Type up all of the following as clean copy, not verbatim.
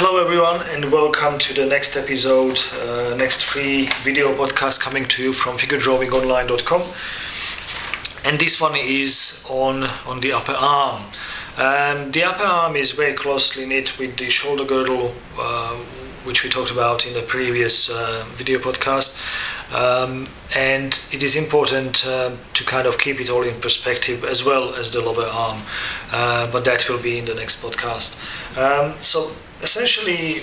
Hello everyone and welcome to the next episode, next free video podcast coming to you from figuredrawingonline.com. And this one is on the upper arm. The upper arm is very closely knit with the shoulder girdle, which we talked about in the previous video podcast. And it is important to kind of keep it all in perspective, as well as the lower arm, but that will be in the next podcast. So essentially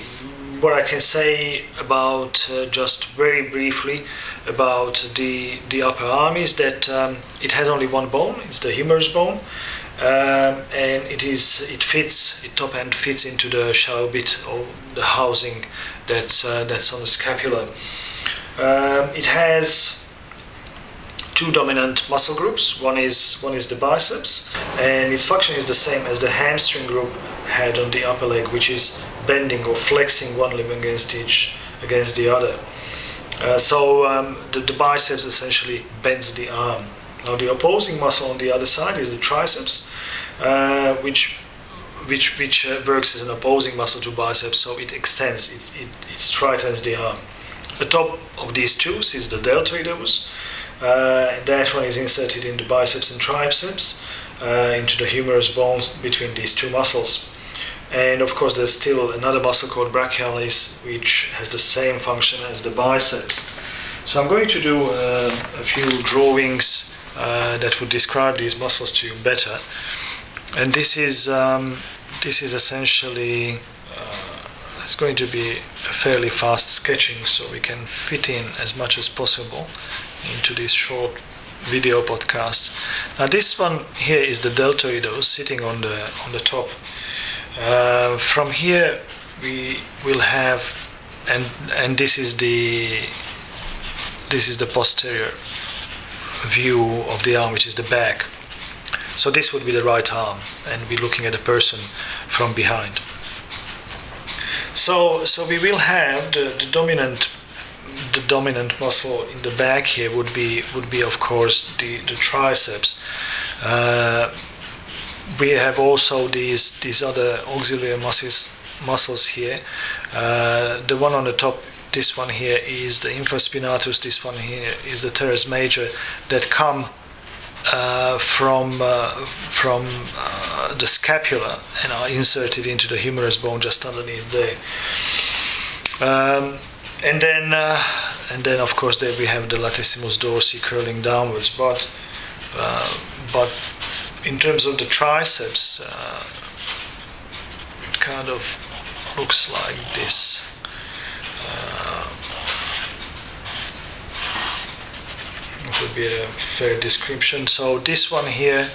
what I can say about just very briefly about the upper arm is that it has only one bone. It's the humerus bone, and the top end fits into the shallow bit of the housing that's on the scapula. It has two dominant muscle groups. One is the biceps, and its function is the same as the hamstring group had on the upper leg, which is bending or flexing one limb against the other. So the biceps essentially bends the arm. Now the opposing muscle on the other side is the triceps, which works as an opposing muscle to biceps, so it extends, it straightens the arm. The top of these two is the deltoideus. That one is inserted in the biceps and triceps, into the humerus bones between these two muscles. And of course there's still another muscle called brachioradialis, which has the same function as the biceps. So I'm going to do a few drawings that would describe these muscles to you better. And this is essentially it's going to be a fairly fast sketching, so we can fit in as much as possible into this short video podcast. Now this one here is the deltoideus sitting on the top. From here we will have, and this is the posterior view of the arm, which is the back. So this would be the right arm, and we're looking at a person from behind. So we will have the dominant muscle in the back here would be of course the triceps. We have also these other auxiliary muscles here. The one on the top, this one here is the infraspinatus. This one here is the teres major, that come from the scapula and are inserted into the humerus bone just underneath there. And then of course there we have the latissimus dorsi curling downwards. But in terms of the triceps, it kind of looks like this. It would be a fair description. So this one here,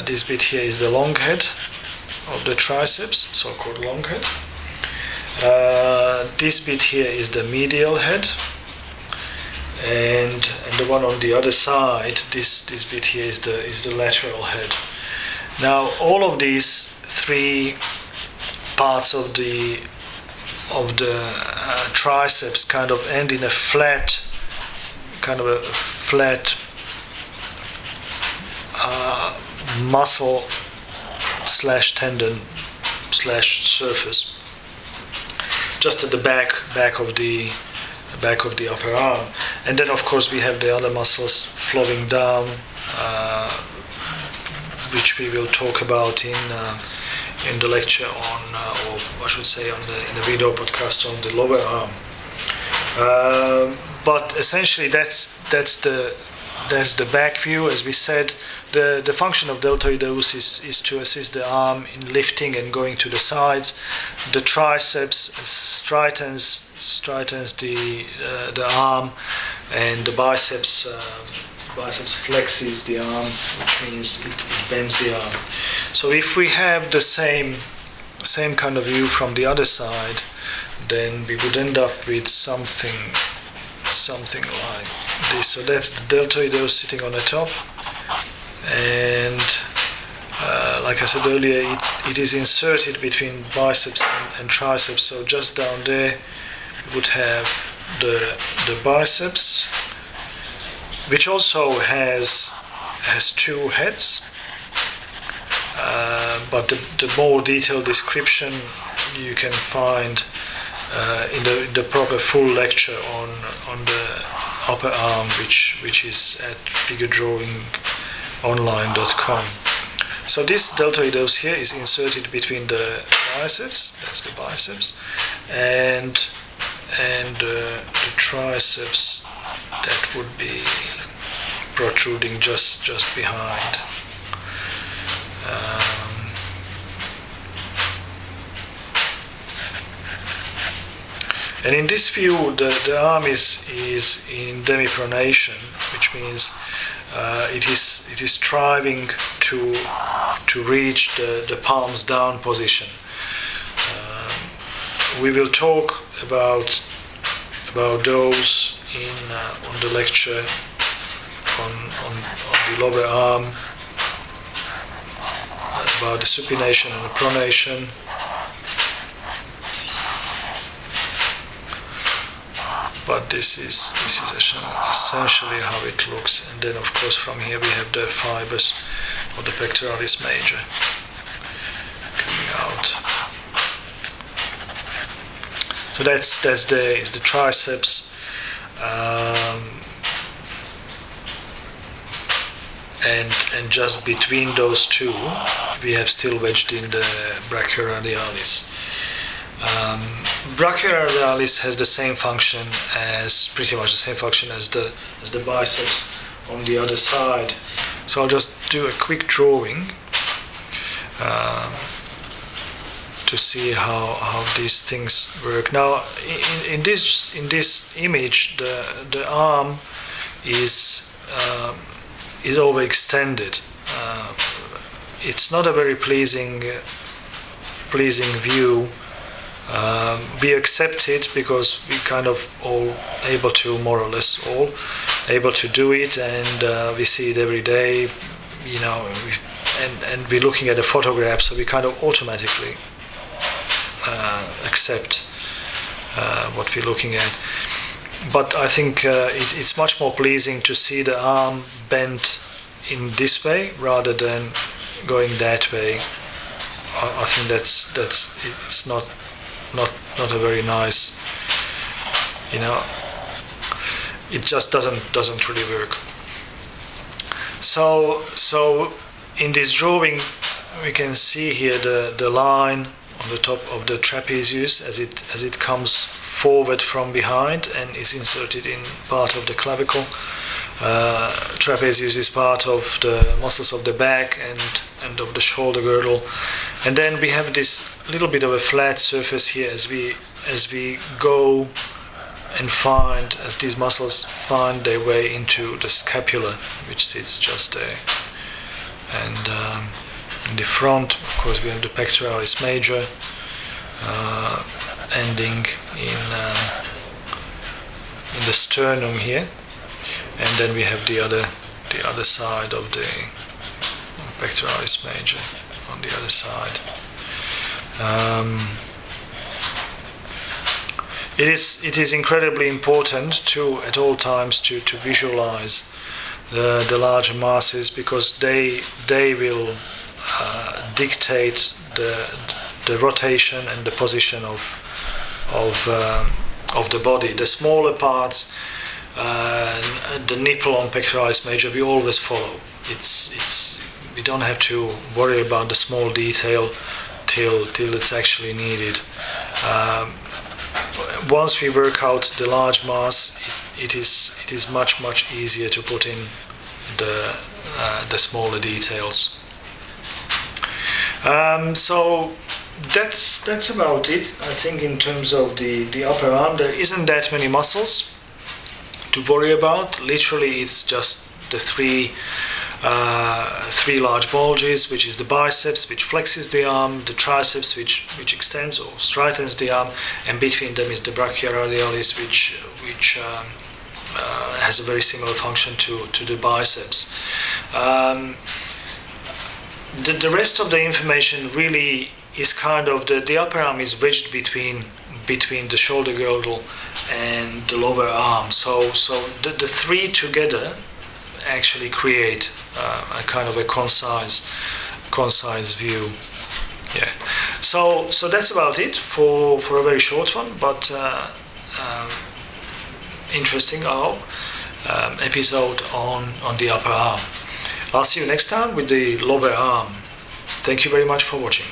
this bit here is the long head of the triceps, so-called long head. This bit here is the medial head, and the one on the other side, this bit here is the lateral head. Now all of these three parts of the triceps kind of end in a flat muscle slash tendon slash surface, just at the back of the upper arm. And then of course we have the other muscles flowing down, which we will talk about in the lecture on, or I should say in the video podcast on the lower arm. But essentially that's the back view. As we said, the function of deltoideus is to assist the arm in lifting and going to the sides. The triceps straightens the arm, and the biceps flexes the arm, which means it bends the arm. So if we have the same kind of view from the other side, then we would end up with something like this. So that's the deltoideus sitting on the top, and like I said earlier, it is inserted between biceps and triceps. So just down there we would have the biceps, which also has two heads, but the more detailed description you can find in the proper full lecture on the upper arm, which is at figuredrawingonline.com. So this deltoidos here is inserted between the biceps, that's the biceps, and the triceps, that would be protruding just behind. And in this view, the arm is in demipronation, which means it is striving to reach the palms down position. We will talk about those on the lecture on the lower arm, about the supination and the pronation. But this is essentially how it looks, and then of course from here we have the fibers of the pectoralis major coming out. So that's the triceps, and just between those two we have still wedged in the brachioradialis. Brachioradialis has the same function as, pretty much the same function as the biceps on the other side. So I'll just do a quick drawing to see how these things work. Now, in this image, the arm is overextended. It's not a very pleasing view. We accept it because we kind of all able to, more or less all able to do it, and we see it every day, you know, and we're looking at a photograph, so we kind of automatically accept what we're looking at. But I think it's much more pleasing to see the arm bent in this way rather than going that way. I think it's not a very nice, you know, it just doesn't really work. So in this drawing we can see here the line on the top of the trapezius as it comes forward from behind and is inserted in part of the clavicle. Trapezius is part of the muscles of the back and of the shoulder girdle, and then we have this little bit of a flat surface here as we go and find, as these muscles find their way into the scapula, which sits just there. And in the front, of course, we have the pectoralis major ending in the sternum here, and then we have the other side of the pectoralis major on the other side. It is incredibly important at all times to visualize the larger masses, because they will dictate the rotation and the position of the body. The smaller parts, the nipple on pectoralis major, we always follow. We don't have to worry about the small detail till it's actually needed. Once we work out the large mass, it is much easier to put in the smaller details. So that's about it, I think, in terms of the upper arm. There isn't that many muscles to worry about. Literally, it's just the three large bulges, which is the biceps, which flexes the arm, the triceps, which extends or straightens the arm, and between them is the brachioradialis, which has a very similar function to the biceps. The rest of the information really is kind of the upper arm is wedged between the shoulder girdle and the lower arm. So the three together actually create a kind of a concise view. Yeah. So that's about it for a very short one, but interesting, I hope, episode on the upper arm. I'll see you next time with the lower arm. Thank you very much for watching.